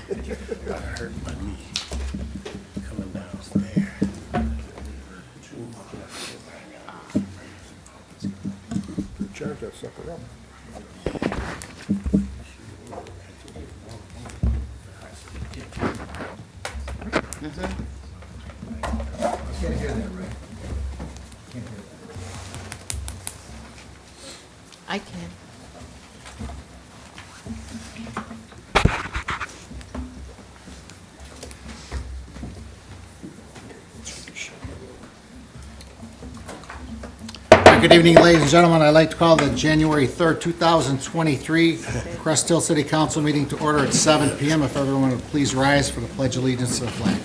Got hurt my knee coming downstairs. Charge that sucker up. Can't hear that, right? I can. Good evening, ladies and gentlemen. I'd like to call the January 3rd, 2023 Cresthill City Council meeting to order at 7 p.m. If everyone would please rise for the Pledge of Allegiance to the flag.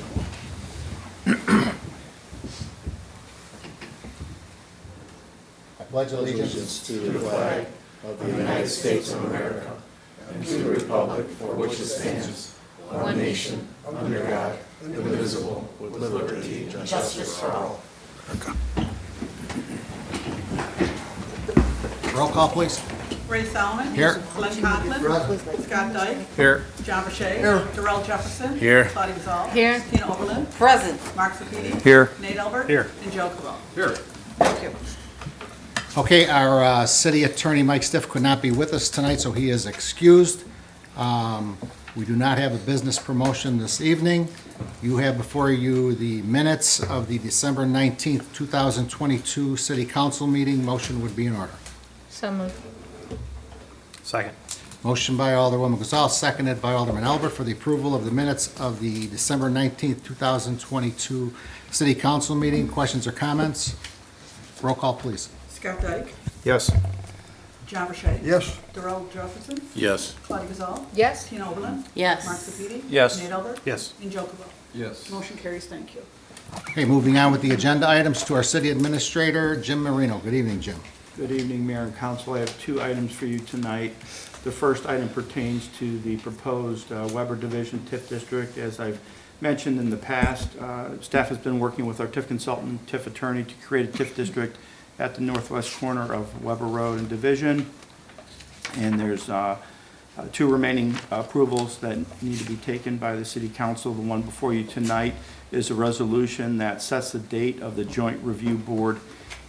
I pledge allegiance To the flag of the United States of America and to the republic for which it stands, one nation, under God, indivisible, with liberty and justice for all. Roll call, please. Ray Solomon. Here. Glenn Conklin. Scott Dyke. Here. John Verche. Here. Darrell Jefferson. Here. Claudia Gazal. Here. Tina Oberlin. Present. Mark Sepiti. Here. Nate Albert. Here. And Joe Cabral. Here. Thank you. Okay, our city attorney, Mike Stiff, could not be with us tonight, so he is excused. We do not have a business promotion this evening. You have before you the minutes of the December 19th, 2022 City Council meeting. Motion would be in order. So moved. Second. Motion by Alderwoman Gazal, seconded by Alderman Albert for the approval of the minutes of the December 19th, 2022 City Council meeting. Questions or comments? Roll call, please. Scott Dyke. Yes. John Verche. Yes. Darrell Jefferson. Yes. Claudia Gazal. Yes. Tina Oberlin. Yes. Mark Sepiti. Yes. Nate Albert. Yes. And Joe Cabral. Yes. Motion carries. Thank you. Okay, moving on with the agenda items to our city administrator, Jim Marino. Good evening, Jim. Good evening, Mayor and Council. I have two items for you tonight. The first item pertains to the proposed Weber Division TIF district. As I've mentioned in the past, staff has been working with our TIF consultant, TIF attorney, to create a TIF district at the northwest corner of Weber Road and Division. And there's two remaining approvals that need to be taken by the City Council. The one before you tonight is a resolution that sets the date of the Joint Review Board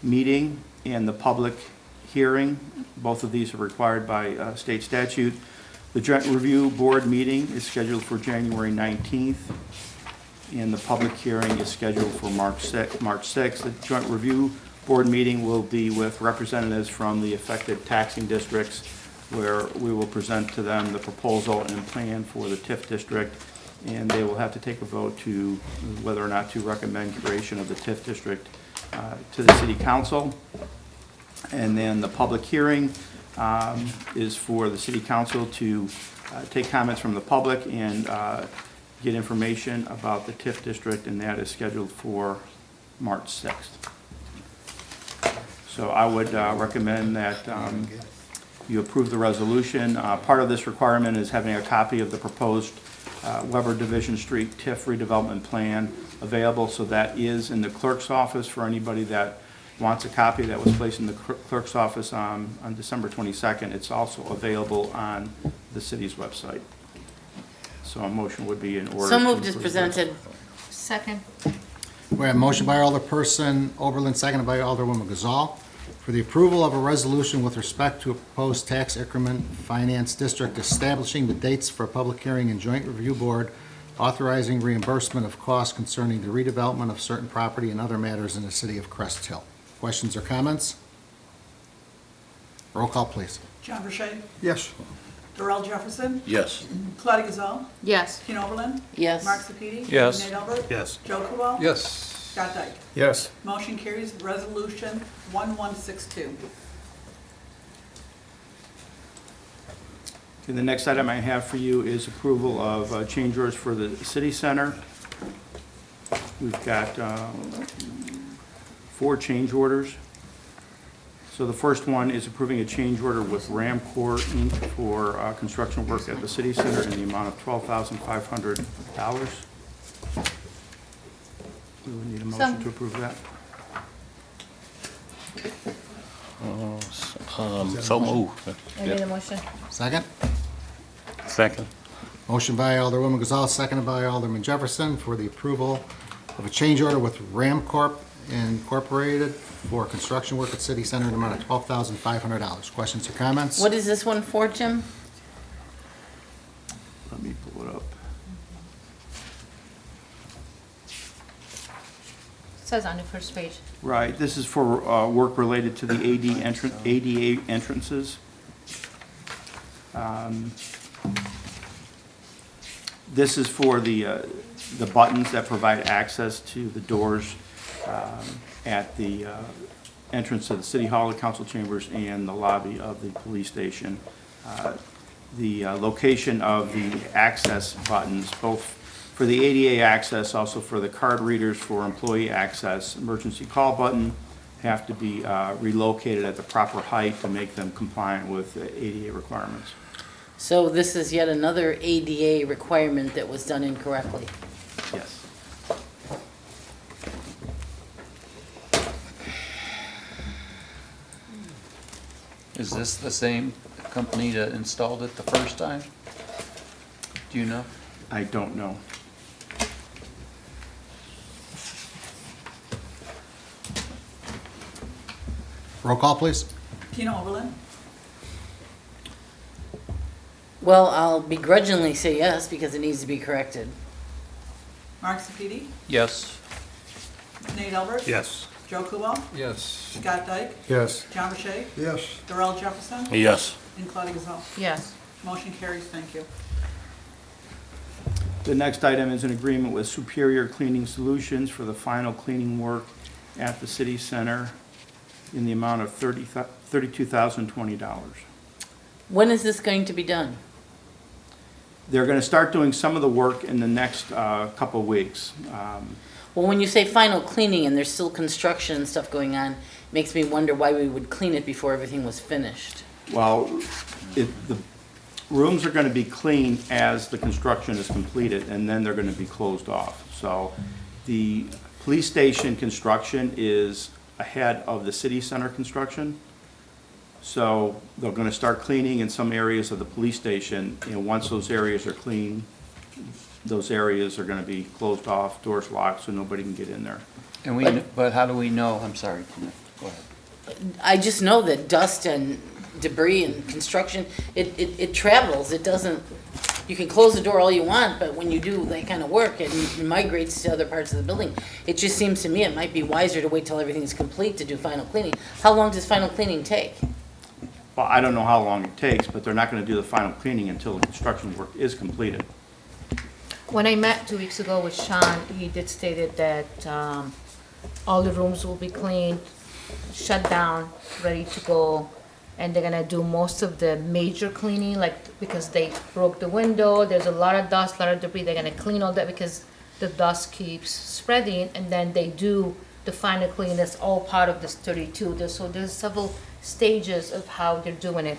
meeting and the public hearing. Both of these are required by state statute. The Joint Review Board meeting is scheduled for January 19th, and the public hearing is scheduled for March 6th. The Joint Review Board meeting will be with representatives from the affected taxing districts, where we will present to them the proposal and plan for the TIF district, and they will have to take a vote to whether or not to recommend creation of the TIF district to the City Council. And then the public hearing is for the City Council to take comments from the public and get information about the TIF district, and that is scheduled for March 6th. So I would recommend that you approve the resolution. Part of this requirement is having a copy of the proposed Weber Division Street TIF redevelopment plan available, so that is in the clerk's office for anybody that wants a copy. That was placed in the clerk's office on December 22nd. It's also available on the city's website. So a motion would be in order. So moved as to approve presented. Second. We have a motion by Alderperson Oberlin, seconded by Alderwoman Gazal, for the approval of a resolution with respect to a proposed tax increment finance district establishing the dates for a public hearing and joint review board, authorizing reimbursement of costs concerning the redevelopment of certain property and other matters in the city of Cresthill. Questions or comments? Roll call, please. John Verche. Yes. Darrell Jefferson. Yes. Claudia Gazal. Yes. Tina Oberlin. Yes. Mark Sepiti. Yes. Nate Albert. Yes. Joe Cabral. Yes. Scott Dyke. Yes. Motion carries. Resolution 1162. Okay, the next item I have for you is approval of change orders for the city center. We've got 4 change orders. So the first one is approving a change order with Ramcor Inc. for construction work at the city center in the amount of $12,500. We would need a motion to approve that. So moved. I made a motion. Second? Second. Motion by Alderwoman Gazal, seconded by Alderman Jefferson for the approval of a change order with Ram Corp. Incorporated for construction work at City Center in the amount of $12,500. Questions or comments? What is this one for, Jim? Let me pull it up. It says on the first page. Right, this is for work related to the ADA entrances. This is for the buttons that provide access to the doors at the entrance to the City Hall, the council chambers, and the lobby of the police station. The location of the access buttons, both for the ADA access, also for the card readers for employee access, emergency call button, have to be relocated at the proper height to make them compliant with the ADA requirements. So this is yet another ADA requirement that was done incorrectly. Yes. Is this the same company that installed it the first time? Do you know? I don't know. Roll call, please. Tina Oberlin, Well, I'll begrudgingly say yes because it needs to be corrected. Mark Sepiti, Yes. Nate Albert. Yes. Joe Kubal, Yes. Scott Dyke, Yes. John Burchett, Yes. Darrell Jefferson, Yes. and Claudia Gazal. Yes. Motion carries, thank you. The next item is an agreement with Superior Cleaning Solutions for the final cleaning work at the city center in the amount of $32,020. When is this going to be done? They're going to start doing some of the work in the next couple of weeks. Well, when you say final cleaning and there's still construction and stuff going on, it makes me wonder why we would clean it before everything was finished. Well, the rooms are going to be clean as the construction is completed, and then they're going to be closed off. So the police station construction is ahead of the city center construction. So they're going to start cleaning in some areas of the police station, and once those areas are clean, those areas are going to be closed off, doors locked, so nobody can get in there. And but how do we know, I'm sorry, Tina, go ahead. I just know that dust and debris and construction, it travels. It doesn't, you can close the door all you want, but when you do that kind of work, it migrates to other parts of the building. It just seems to me it might be wiser to wait till everything's complete to do final cleaning. How long does final cleaning take? Well, I don't know how long it takes, but they're not going to do the final cleaning until the construction work is completed. When I met 2 weeks ago with Sean, he did stated that all the rooms will be cleaned, shut down, ready to go, and they're gonna do most of the major cleaning, like, because they broke the window, there's a lot of dust, a lot of debris, they're gonna clean all that because the dust keeps spreading, and then they do the final clean, that's all part of this 32. So there's several stages of how they're doing it.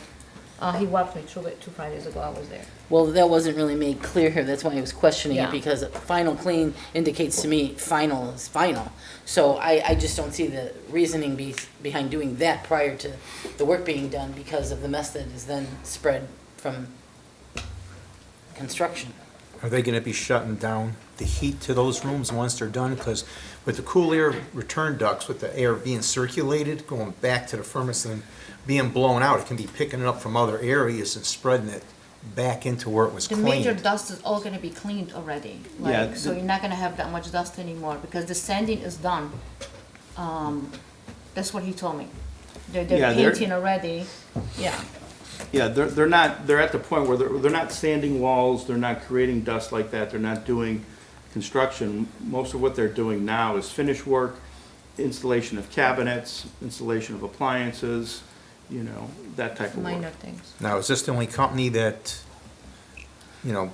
He walked me through it 2 Fridays ago, I was there. Well, that wasn't really made clear here. That's why I was questioning Yeah. it, because final clean indicates to me final is final. So I just don't see the reasoning behind doing that prior to the work being done because of the mess that is then spread from construction. Are they gonna be shutting down the heat to those rooms once they're done? Because with the cool air return ducts, with the air being circulated, going back to the furnace and being blown out, it can be picking it up from other areas and spreading it back into where it was The major cleaned. dust is all gonna be cleaned already, Yeah, like, so you're not gonna have that much dust anymore, because the sanding is done. That's what he told me. Yeah, They're they're- painting already, yeah. Yeah, they're at the point where they're not sanding walls, they're not creating dust like that, they're not doing construction. Most of what they're doing now is finish work, installation of cabinets, installation of appliances, that type of Minor work. things. Now, is this the only company that,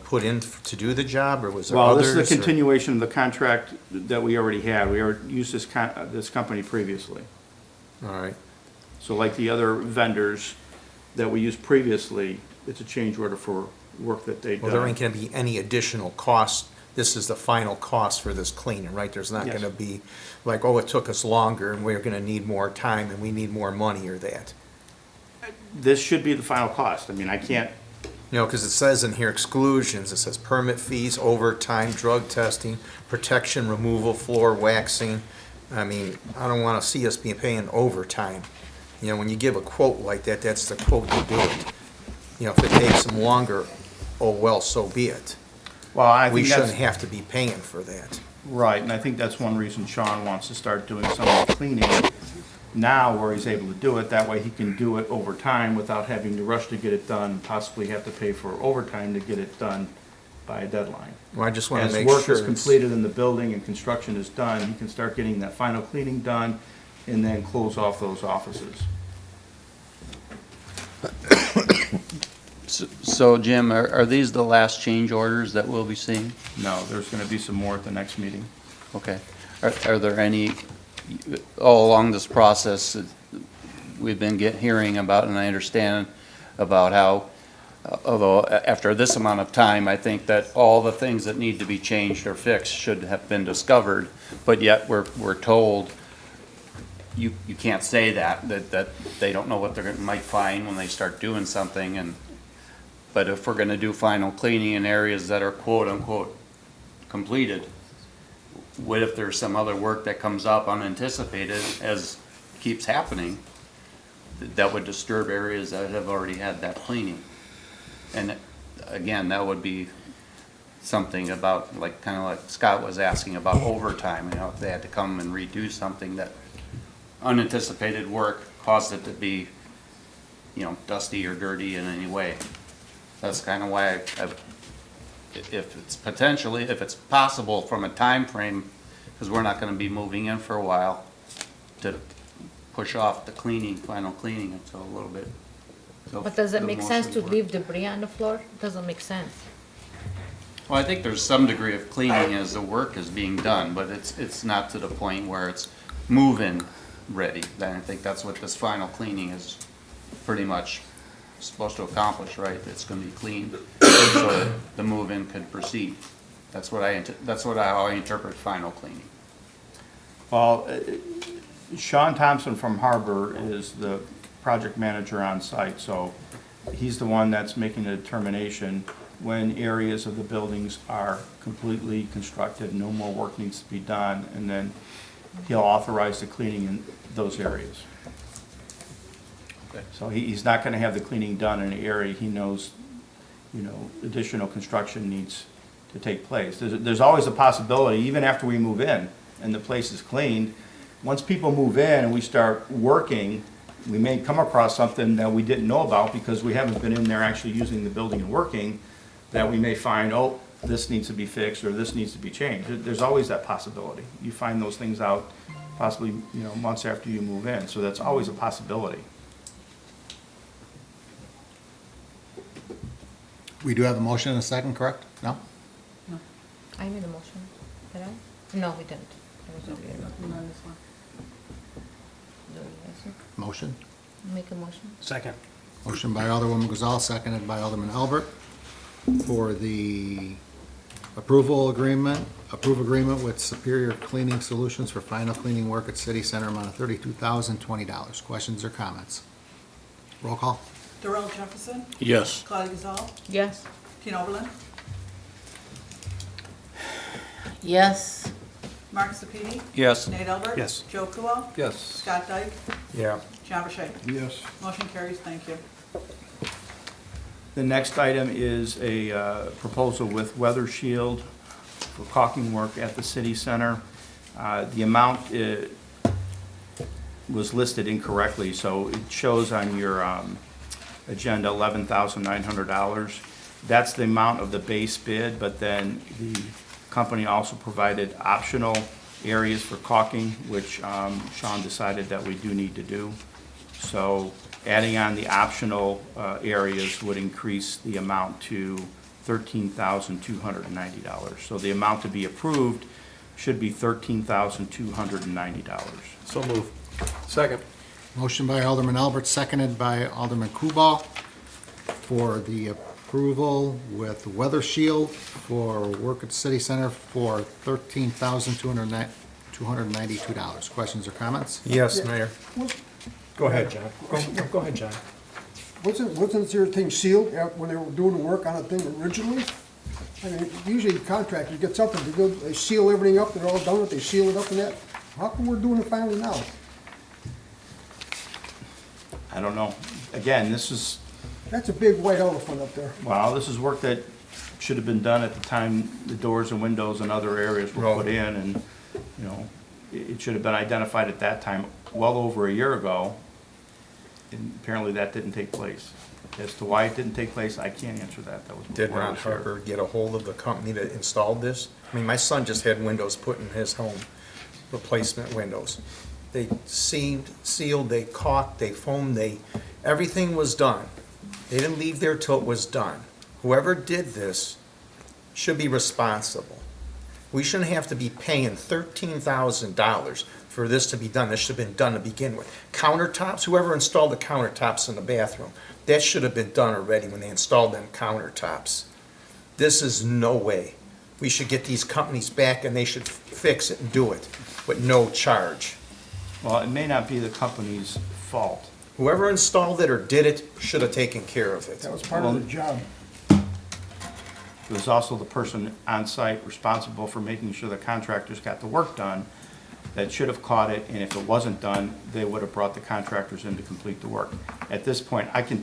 put in to do the job, or was there Well, others? this is a or- continuation of the contract that we already had. We already used this company previously. All right. So like the other vendors that we used previously, it's a change order for work that they've Well, there done. ain't gonna be any additional cost. This is the final cost for this cleaning, right? There's not Yes. gonna be like, oh, it took us longer and we're gonna need more time and we need more money or that. This should be the final cost. I mean, I can't You know, because it says in here exclusions, it says permit fees, overtime, drug testing, protection, removal, floor waxing. I mean, I don't want to see us be paying overtime. You know, when you give a quote like that, that's the quote you do it. You know, if it takes them longer, oh, well, so be it. Well, I We think shouldn't that's, have to be paying for that. right, and I think that's one reason Sean wants to start doing some of the cleaning now where he's able to do it. That way he can do it over time without having to rush to get it done, possibly have to pay for overtime to get it done by a deadline. Well, I just want to As make work sure is it's, completed in the building and construction is done, he can start getting that final cleaning done and then close off those offices. So Jim, are these the last change orders that we'll be seeing? No, there's gonna be some more at the next meeting. Okay. Are there any, all along this process, we've been hearing about, and I understand about how, although after this amount of time, I think that all the things that need to be changed or fixed should have been discovered, but yet we're told you can't say that they don't know what might find when they start doing something, but if we're gonna do final cleaning in areas that are quote-unquote completed, what if there's some other work that comes up unanticipated, as keeps happening, that would disturb areas that have already had that cleaning? And again, that would be something about, like, kind of like Scott was asking about overtime, you know, if they had to come and redo something that unanticipated work caused it to be, you know, dusty or dirty in any way. That's kind of why if it's possible from a time frame, because we're not going to be moving in for a while, to push off the cleaning, final cleaning until a little bit. But does it the make most sense of to the work. leave debris on the floor? Doesn't make sense. Well, I think there's some degree of cleaning as the work is being done, but it's not to the point where it's move-in ready. Then I think that's what this final cleaning is pretty much supposed to accomplish, right? It's gonna be cleaned so that the move-in could proceed. That's how I interpret final cleaning. Well, Sean Thompson from Harbor is the project manager on site, so he's the one that's making the determination when areas of the buildings are completely constructed, no more work needs to be done, and then he'll authorize the cleaning in those areas. Okay. So he's not gonna have the cleaning done in an area he knows, you know, additional construction needs to take place. There's always a possibility, even after we move in and the place is cleaned, once people move in and we start working, we may come across something that we didn't know about because we haven't been in there actually using the building and working, that we may find, oh, this needs to be fixed or this needs to be changed. There's always that possibility. You find those things out possibly, you know, months after you move in, so that's always a possibility. We do have a motion and a second, correct? No? I made a motion. Did I? No, we didn't. That was over here. Not this one. Do you guys Motion? Make a motion. Second. Motion by Alderwoman Gazal, seconded by Alderman Albert for the approve agreement with Superior Cleaning Solutions for final cleaning work at City Center, amount of $32,020. Questions or comments? Roll call? Darrell Jefferson, Yes. Claudia Gazal, Yes. Tina Oberlin, Yes, Mark Sepiti, Yes. Nate Albert. Yes. Joe Kubal, Yes. Scott Dyke, Yeah. John Burchett. Yes. Motion carries, thank you. The next item is a proposal with Weather Shield for caulking work at the city center. The amount was listed incorrectly, so it shows on your agenda $11,900. That's the amount of the base bid, but then the company also provided optional areas for caulking, which Sean decided that we do need to do. So adding on the optional areas would increase the amount to $13,290. So the amount to be approved should be $13,290. So move. Second. Motion by Alderman Albert, seconded by Alderman Kubal for the approval with Weather Shield for work at City Center for $13,292. Questions or comments? Yes, Mayor. Go ahead, John. Go ahead, John. Wasn't your thing sealed when they were doing the work on the thing originally? I mean, usually contractors get something to do, they seal everything up, they're all done with, they seal it up and that. How come we're doing it finally now? I don't know. Again, this is, That's a big white elephant up there. well, this is work that should have been done at the time the doors and windows and other areas were put in, and, you know, it should have been identified at that time, well over a year ago, and apparently that didn't take place. As to why it didn't take place, I can't answer that. That was Did before I Ron was here. Harper get a hold of the company that installed this? I mean, my son just had windows put in his home, replacement windows. They sealed, they caulked, they foamed, everything was done. They didn't leave there till it was done. Whoever did this should be responsible. We shouldn't have to be paying $13,000 for this to be done. This should have been done to begin with. Countertops, whoever installed the countertops in the bathroom, that should have been done already when they installed them countertops. This is no way. We should get these companies back and they should fix it and do it with no charge. Well, it may not be the company's fault. Whoever installed it or did it should have taken care of it. That was part of the job. It was also the person on site responsible for making sure the contractors got the work done that should have caught it, and if it wasn't done, they would have brought the contractors in to complete the work. At this point, I can't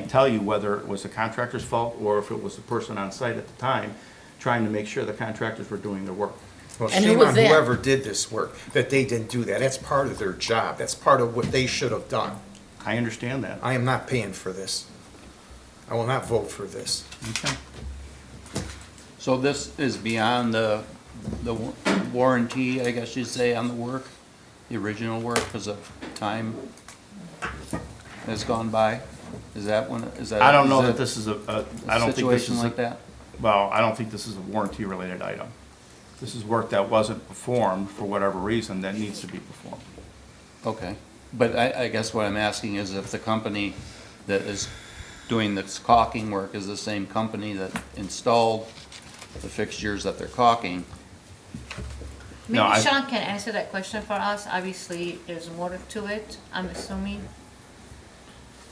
tell you whether it was the contractor's fault or if it was the person on site at the time trying to make sure the contractors were doing their work. Well, And who shame was on that? whoever did this work, that they didn't do that. That's part of their job. That's part of what they should have done. I understand that. I am not paying for this. I will not vote for this. Okay. So this is beyond the warranty, I guess you'd say, on the work, the original work, because of time has gone by? Is that when, is that? I don't know is that this is I don't think this situation is like that? Well, I don't think this is a warranty-related item. This is work that wasn't performed for whatever reason that needs to be performed. Okay, but I guess what I'm asking is if the company that is doing this caulking work is the same company that installed the fixtures that they're caulking. No, Maybe I- Sean can answer that question for us. Obviously, there's more to it, I'm assuming.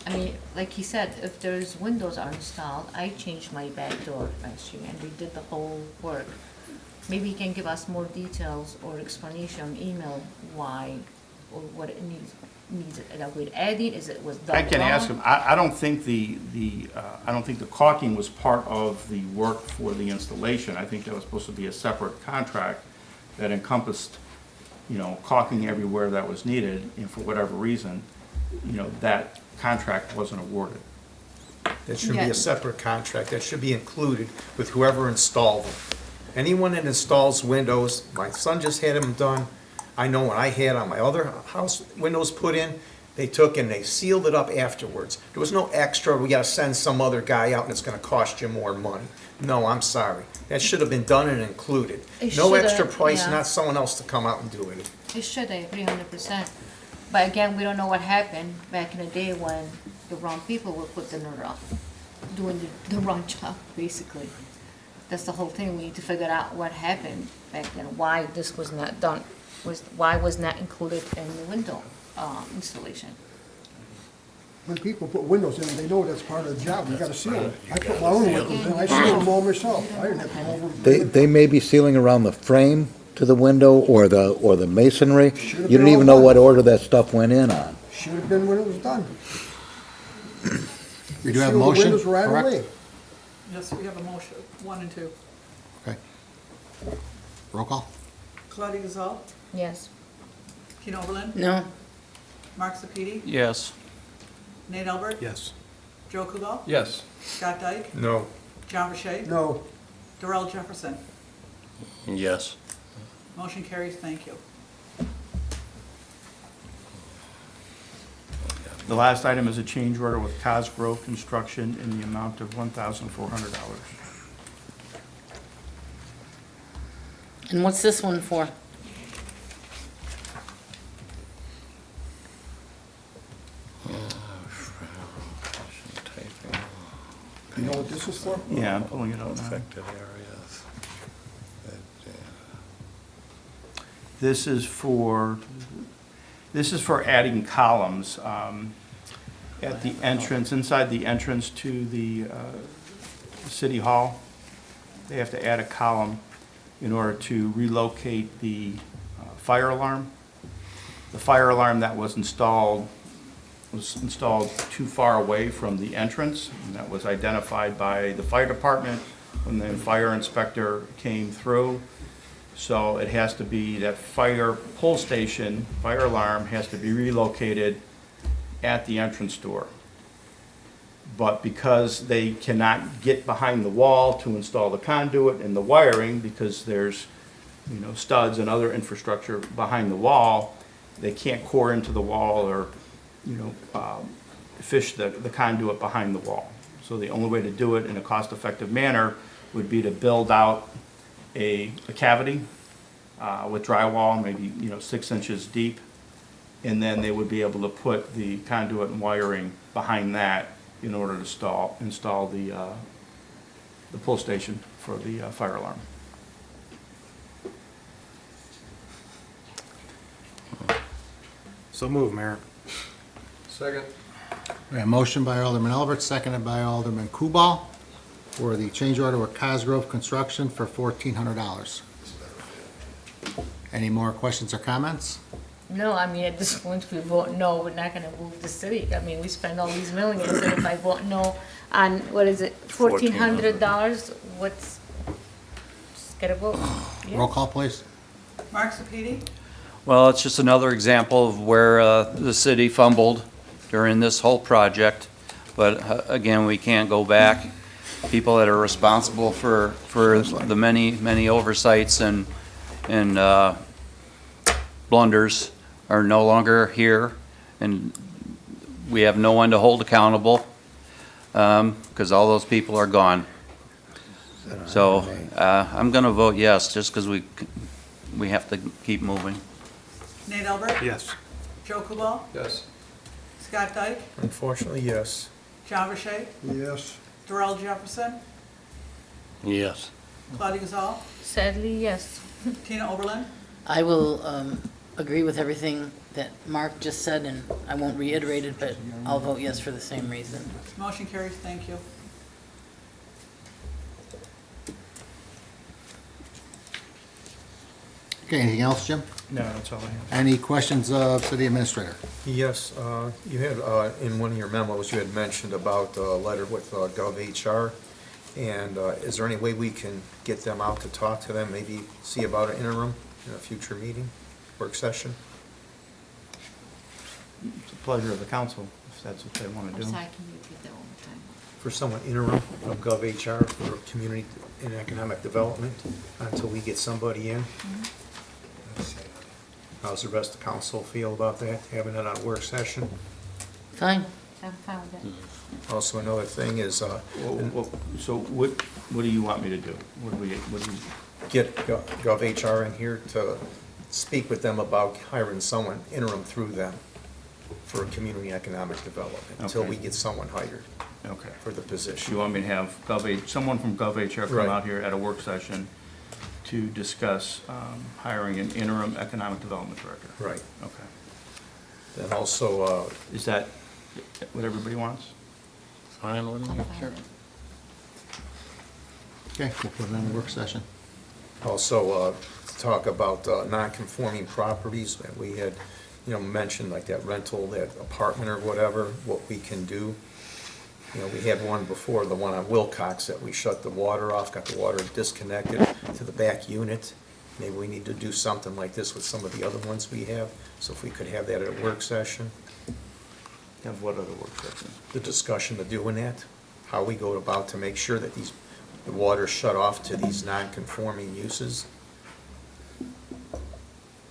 I mean, like he said, if there's windows are installed, I changed my back door last year and we did the whole work. Maybe he can give us more details or explanation, email why or what it needs that we're adding, is it was done I can ask wrong? him. I don't think I don't think the caulking was part of the work for the installation. I think that was supposed to be a separate contract that encompassed, you know, caulking everywhere that was needed, and for whatever reason, you know, that contract wasn't awarded. That should be Yeah. a separate contract. That should be included with whoever installed them. Anyone that installs windows, my son just had them done. I know when I had on my other house, windows put in, they took and they sealed it up afterwards. There was no extra, we gotta send some other guy out and it's gonna cost you more money. No, I'm sorry. That should have been done and included. It No should extra have, price, yeah. not someone else to come out and do it. It should, I agree 100%. But again, we don't know what happened back in the day when the wrong people were put in the wrong, doing the wrong job, basically. That's the whole thing, we need to figure out what happened back then, why this was not done, why was not included in the window installation. When people put windows in, they know that's part of the job, you gotta seal it. I put my own windows in, I seal them all myself. I didn't have to go over. They may be sealing around the frame to the window or the masonry. Should've You been don't even all know done. what order that stuff went in on. Should have been when it was done. We do have a Seal the motion, windows right correct? away. Yes, we have a motion, 1 and 2. Okay. Roll call? Claudia Gazal, Yes. Pete Oberlin, No, Mark Sepiti, Yes. Nate Albert, Yes. Joe Kubal, Yes. Scott Dyke, No. John Rashay, No, Darrell Jefferson. Yes. Motion carries, thank you. The last item is a change order with Cosgrove Construction in the amount of $1,400. and what's this one for? you know what this is for? Yeah, I'm pulling it up now. Affected areas. This is for adding columns. At the entrance, inside the entrance to the city hall, they have to add a column in order to relocate the fire alarm. The fire alarm that was installed too far away from the entrance, and that was identified by the fire department when the fire inspector came through. So it has to be, that fire pull station, fire alarm has to be relocated at the entrance door. But because they cannot get behind the wall to install the conduit and the wiring, because there's, studs and other infrastructure behind the wall, they can't core into the wall or, fish the conduit behind the wall. So the only way to do it in a cost-effective manner would be to build out a cavity with drywall, maybe, 6 inches deep. And then they would be able to put the conduit and wiring behind that in order to install the pull station for the fire alarm. So move, Mayor. Second. We have a motion by Alderman Albert, seconded by Alderman Kubal, for the change order with Cosgrove Construction for $1,400. Any more questions or comments? No, I mean, at this point, if we vote no, we're not gonna move the city. I mean, we spend all these millions, and if I vote no on, what is it, $1,400, what's, just gotta vote. Yeah. Roll call, please. Mark Sepiti, Well, it's just another example of where the city fumbled during this whole project. But again, we can't go back. People that are responsible for the many oversights and blunders are no longer here, and we have no one to hold accountable because all those people are gone. So I'm going to vote yes, just because we have to keep moving. Nate Albert, Yes. Joe Kubal, Yes. Scott Dyke, Unfortunately, yes. John Verche, Yes. Darrell Jefferson, Yes. Claudia Gazal, Sadly, yes. Tina Oberlin, I will agree with everything that Mark just said, and I won't reiterate it, but I'll vote yes for the same reason. motion carries, thank you. Okay, anything else, Jim? No, that's all I have. Any questions of city administrator? Yes, you had, in one of your memos, you had mentioned about a letter with GovHR. And is there any way we can get them out to talk to them, maybe see about an interim in a future meeting, work session? It's a pleasure of the council, if that's what they want to do. Can you repeat that one more time? For someone interim from GovHR for community and economic development until we get somebody in? How's the rest of the council feel about that, having it on a work session? Fine. I'm fine with that. Also, another thing is, So what do you want me to do? What do you? get GovHR in here to speak with them about hiring someone interim through them for community economic development, until Okay. we get someone hired Okay. for the So position. you want me to have someone from GovHR come Right. out here at a work session to discuss hiring an interim economic development director? Right. Okay. Then also, Is that what everybody wants? Fine with me, sure. Okay, we'll put it on the work session. also talk about non-conforming properties that we had, mentioned, like that rental, that apartment or whatever, what we can do. We had one before, the one on Wilcox, that we shut the water off, got the water disconnected to the back unit. Maybe we need to do something like this with some of the other ones we have, so if we could have that at a work session, Have what other work session? the discussion of doing that, how we go about to make sure that the water's shut off to these non-conforming uses.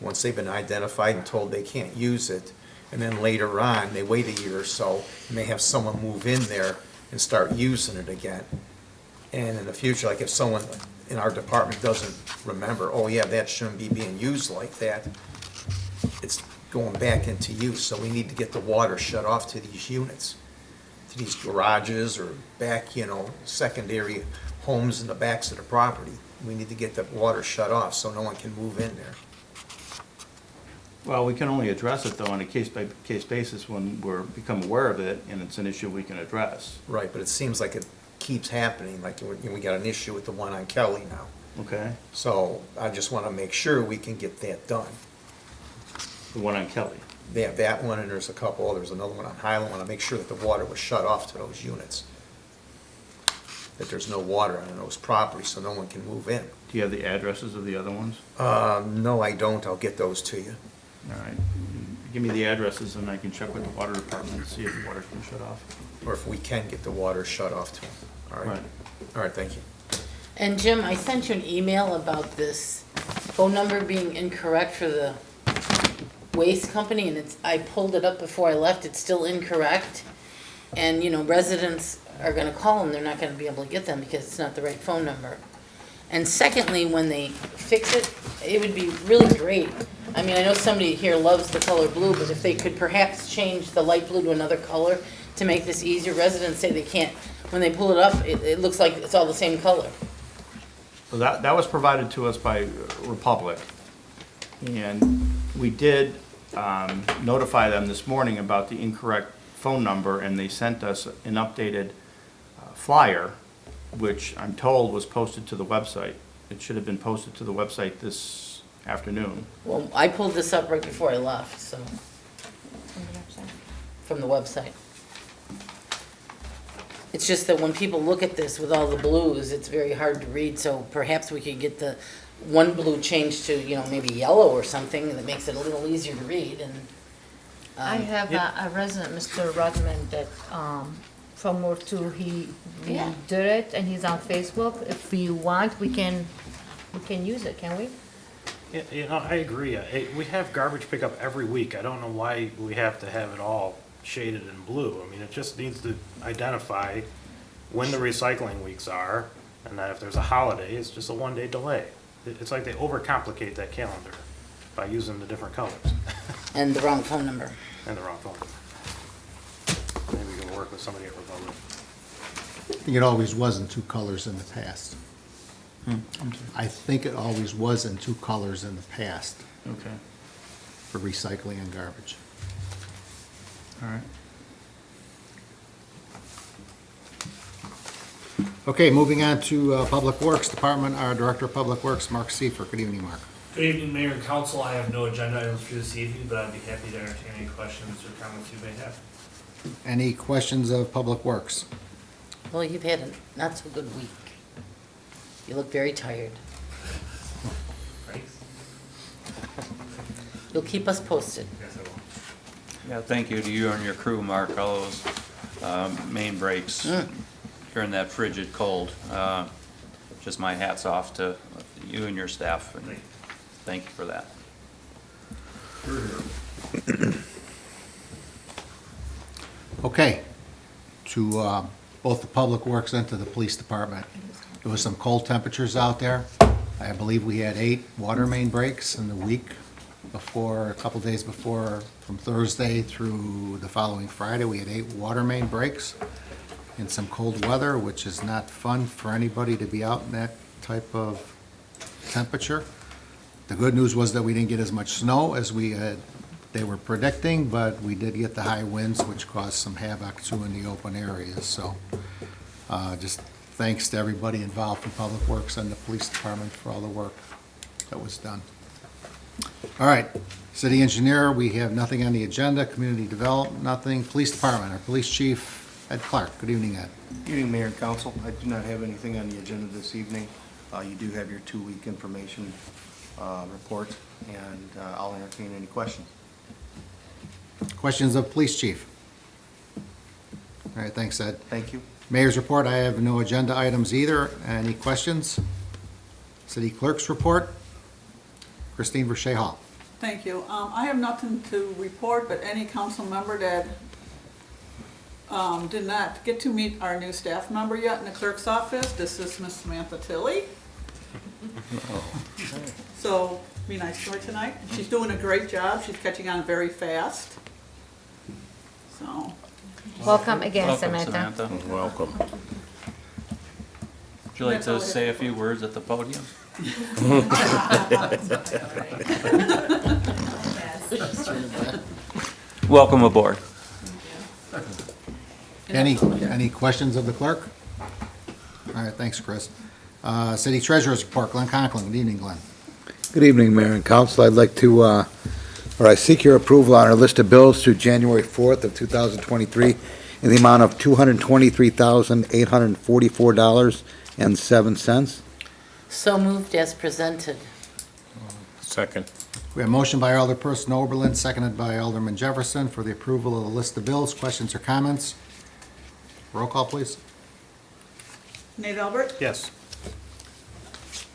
Once they've been identified and told they can't use it, and then later on, they wait a year or so, and they have someone move in there and start using it again. And in the future, like if someone in our department doesn't remember, oh yeah, that shouldn't be being used like that, it's going back into use, so we need to get the water shut off to these units, to these garages or back, secondary homes in the backs of the property. We need to get the water shut off so no one can move in there. Well, we can only address it though on a case-by-case basis when we're become aware of it and it's an issue we can address. Right, but it seems like it keeps happening, like we got an issue with the one on Kelly now. Okay? So I just want to make sure we can get that done. The one on Kelly. They have that one, and there's a couple others, another one on Highland. Want to make sure that the water was shut off to those units. That there's no water on those properties, so no one can move in. Do you have the addresses of the other ones? No, I don't. I'll get those to you. All right. Give me the addresses and I can check with the water department and see if the water's been shut off. Or if we can get the water shut off to them. All right? Right. All right, thank you. And Jim, I sent you an email about this phone number being incorrect for the waste company, and I pulled it up before I left, it's still incorrect. And, you know, residents are gonna call them, they're not gonna be able to get them because it's not the right phone number. And secondly, when they fix it, it would be really great. I mean, I know somebody here loves the color blue, but if they could perhaps change the light blue to another color to make this easier, residents say they can't, when they pull it up, it looks like it's all the same color. So that was provided to us by Republic. And we did notify them this morning about the incorrect phone number, and they sent us an updated flyer, which I'm told was posted to the website. It should have been posted to the website this afternoon. Well, I pulled this up right before I left, so. From the website. It's just that when people look at this with all the blues, it's very hard to read, so perhaps we could get the one blue changed to, you know, maybe yellow or something that makes it a little easier to read, and. I have a resident, Mr. Rodman, that, from Ward 2, he Yeah. did it, and he's on Facebook. If you want, we can use it, can we? Yeah, you know, I agree. We have garbage pickup every week. I don't know why we have to have it all shaded in blue. I mean, it just needs to identify when the recycling weeks are, and that if there's a holiday, it's just a one-day delay. It's like they overcomplicate that calendar by using the different colors And the wrong phone number. and the wrong phone number. Maybe we can work with somebody at Republic. I think it always was in two colors in the past. I think it always was in two colors in the past Okay, for recycling and garbage. all right. Okay, moving on to Public Works Department, our Director of Public Works, Mark Seifer. Good evening, Mark. Good evening, Mayor and Council. I have no agenda items for this evening, but I'd be happy to entertain any questions or comments you may have. Any questions of Public Works? Well, you've had a not so good week. You look very tired. Thanks. You'll keep us posted. Yes, I will. Yeah, thank you to you and your crew, Mark, all those main breaks during that frigid cold. Just my hat's off to you and your staff, and thank you for that. Okay, to both the Public Works and to the Police Department. There was some cold temperatures out there. I believe we had 8 water main breaks in the week before, a couple days before, from Thursday through the following Friday. We had 8 water main breaks in some cold weather, which is not fun for anybody to be out in that type of temperature. The good news was that we didn't get as much snow as they were predicting, but we did get the high winds, which caused some havoc too in the open areas. So just thanks to everybody involved in Public Works and the Police Department for all the work that was done. All right, City Engineer, we have nothing on the agenda. Community Development, nothing. Police Department, our Police Chief, Ed Clark. Good evening, Ed. Good evening, Mayor and Council. I do not have anything on the agenda this evening. You do have your 2-week information report, and I'll entertain any questions. Questions of Police Chief? All right, thanks, Ed. Thank you. Mayor's report, I have no agenda items either. Any questions? City Clerk's report? Christine Verche Hall. Thank you. I have nothing to report, but any council member that did not get to meet our new staff member yet in the clerk's office, this is Miss Samantha Tilley. So, be nice to her tonight. She's doing a great job. She's catching on very fast. So, Welcome again, Welcome, Samantha. Welcome. Would you like to say a few words at the podium? Yes. Welcome aboard. Any questions of the clerk? All right, thanks, Chris. City Treasurer's Report, Glenn Conklin. Good evening, Glenn. Good evening, Mayor and Council. I'd like to, I seek your approval on our list of bills through January 4th of 2023 in the amount of $223,844.07. So moved as presented. Second. We have a motion by Alderperson Oberlin, seconded by Alderman Jefferson for the approval of the list of bills. Questions or comments? Roll call, please. Nate Albert, Yes.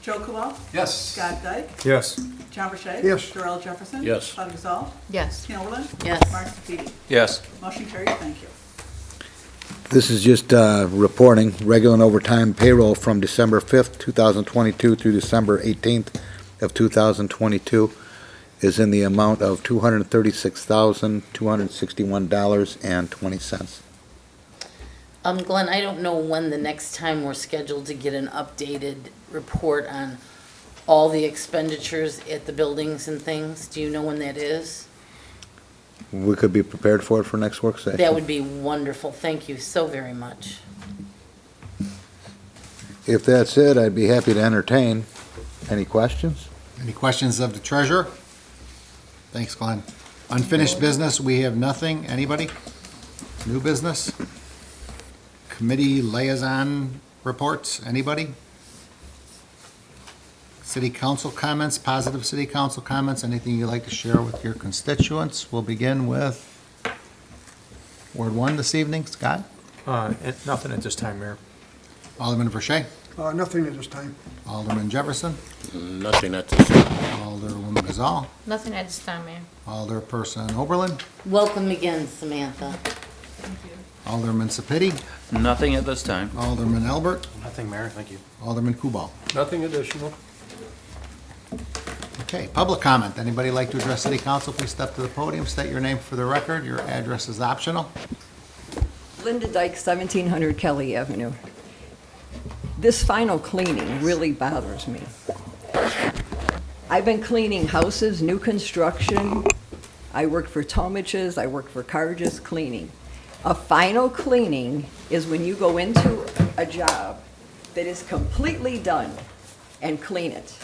Joe Kubal, Yes. Scott Dyke, Yes. John Burchett. Yes. Darrell Jefferson. Yes. Claudia Gazal, Yes. Tina Oberlin, Yes. Mark Sepiti. Yes. Motion carried, thank you. This is just reporting regular and overtime payroll from December 5th, 2022 through December 18th of 2022 is in the amount of $236,261.20. Glenn, I don't know when the next time we're scheduled to get an updated report on all the expenditures at the buildings and things. Do you know when that is? We could be prepared for it for next work session. That would be wonderful. Thank you so very much. If that's it, I'd be happy to entertain. Any questions? Any questions of the treasurer? Thanks, Glenn. Unfinished business, we have nothing. Anybody? New business? Committee liaison reports, anybody? City council comments, positive city council comments, anything you'd like to share with your constituents? We'll begin with Ward 1 this evening. Scott? Nothing at this time, Mayor. Alderman Verche? Nothing at this time. Alderman Jefferson? Nothing at this time. Alderwoman Gazal? Nothing at this time, Mayor. Alderperson Oberlin? Welcome again, Samantha. Alderman Sapiti? Nothing at this time. Alderman Albert? Nothing, Mayor, thank you. Alderman Kubal? Nothing additional. Okay, public comment. Anybody like to address city council, please step to the podium, state your name for the record. Your address is optional. Linda Dyke, 1700 Kelly Avenue. This final cleaning really bothers me. I've been cleaning houses, new construction. I work for Tomich's, I work for Carges Cleaning. A final cleaning is when you go into a job that is completely done and clean it.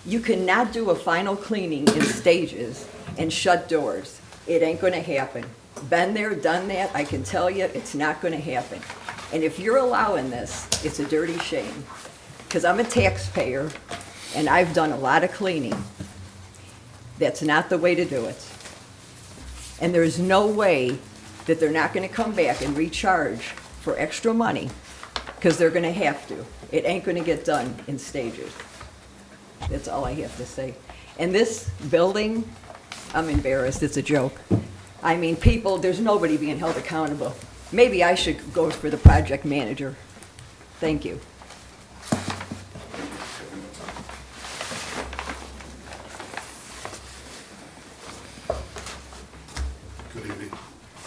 You cannot do a final cleaning in stages and shut doors. It ain't gonna happen. Been there, done that, I can tell you, it's not gonna happen. And if you're allowing this, it's a dirty shame. Because I'm a taxpayer, and I've done a lot of cleaning. That's not the way to do it. And there's no way that they're not gonna come back and recharge for extra money, because they're gonna have to. It ain't gonna get done in stages. That's all I have to say. And this building, I'm embarrassed, it's a joke. I mean, people, there's nobody being held accountable. Maybe I should go for the project manager. Thank you. Good evening.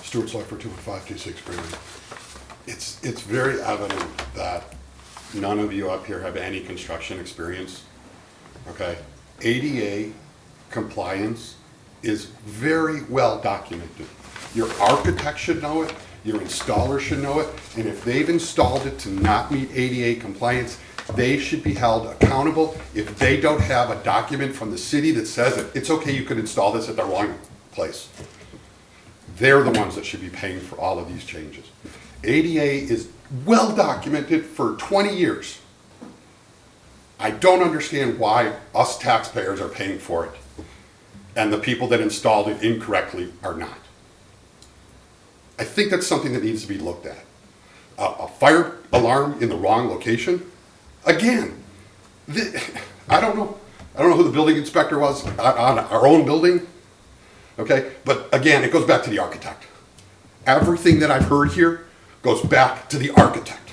Stuart Slifer, 21526 Green. It's very evident that none of you up here have any construction experience, okay? ADA compliance is very well documented. Your architect should know it, your installer should know it, and if they've installed it to not meet ADA compliance, they should be held accountable. If they don't have a document from the city that says that it's okay, you could install this at the wrong place. They're the ones that should be paying for all of these changes. ADA is well documented for 20 years. I don't understand why us taxpayers are paying for it and the people that installed it incorrectly are not. I think that's something that needs to be looked at. A fire alarm in the wrong location, again, I don't know who the building inspector was on our own building, okay? But again, it goes back to the architect. Everything that I've heard here goes back to the architect.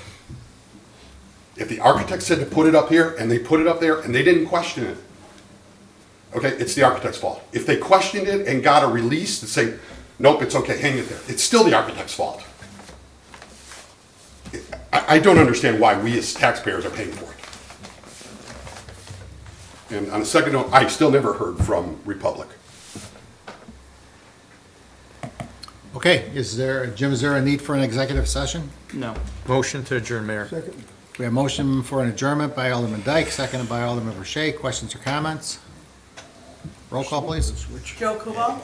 If the architect said to put it up here and they put it up there and they didn't question it, okay, it's the architect's fault. If they questioned it and got a release to say, nope, it's okay, hang it there, it's still the architect's fault. I don't understand why we as taxpayers are paying for And on a second note, I still never heard from Republic. Okay, Jim, is there a need for an executive session? No. Motion to adjourn, Mayor. Second. We have motion for an adjournment by Alderman Dyke, seconded by Alderman Verche. Questions or comments? Roll call, please. Joe Kubal,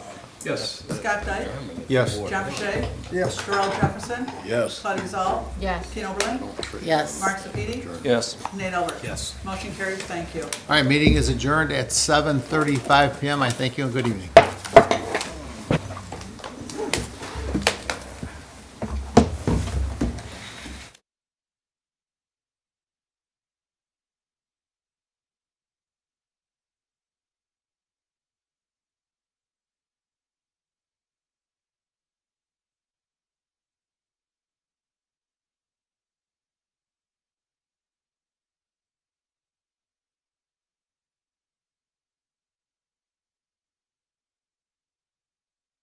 Yes. Scott Dyke, Yes. John Rashay, Yes. Darrell Jefferson, Yes. Claudia Gazal, Yes. Tina Oberlin, Yes. Mark Sepiti, Yes. Nate Albert. Yes. Motion carries, thank you. All right, meeting is adjourned at 7:35 PM. I thank you and good evening.